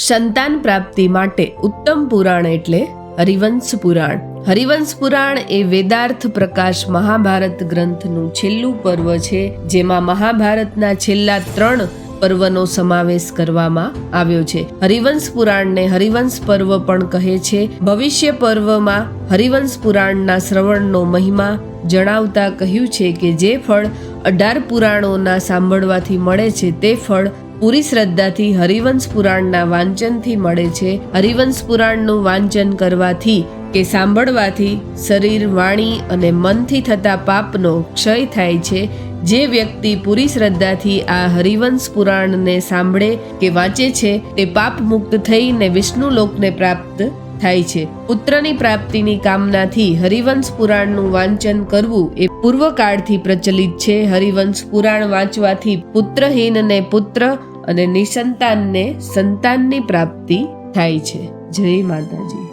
સંતાન પ્રાપ્તિ માટે ઉત્તમ પુરાણ એટલે હરિવંશ પુરાણ. હરિવંશ પુરાણ એ વેદાર્થ પ્રકાશ મહાભારત ગ્રંથનું છેલ્લું પર્વ છે, જેમાં મહાભારતના છેલ્લા 3 પર્વનો સમાવેશ કરવામાં આવ્યો છે. હરિવંશ પુરાણને હરિવંશ પર્વ પણ કહે છે. ભવિષ્ય પર્વમાં હરિવંશ પુરાણના શ્રવણનો મહિમા જણાવતા કહ્યું છે કે જે ફળ 18 પુરાણોના સાંભળવાથી મળે છે તે ફળ પૂરી શ્રદ્ધાથી હરિવંશ પુરાણના વાંચનથી મળે છે. હરિવંશ પુરાણનું વાંચન કરવાથી કે સાંભળવાથી શરીર, વાણી અને મનથી થતા પાપનો ક્ષય થાય છે. જે વ્યક્તિ પૂરી શ્રદ્ધાથી આ હરિવંશ પુરાણને સાંભળે કે વાંચે છે તે પાપ મુક્ત થઈને વિષ્ણુ લોકને પ્રાપ્ત થાય છે. પુત્રની પ્રાપ્તિની કામનાથી હરિવંશ પુરાણનું વાંચન કરવું એ પૂર્વકાળથી પ્રચલિત છે. હરિવંશ પુરાણ વાંચવાથી પુત્રહીનને પુત્ર અને નિસંતાનને સંતાનની પ્રાપ્તિ થાય છે. જય માતાજી.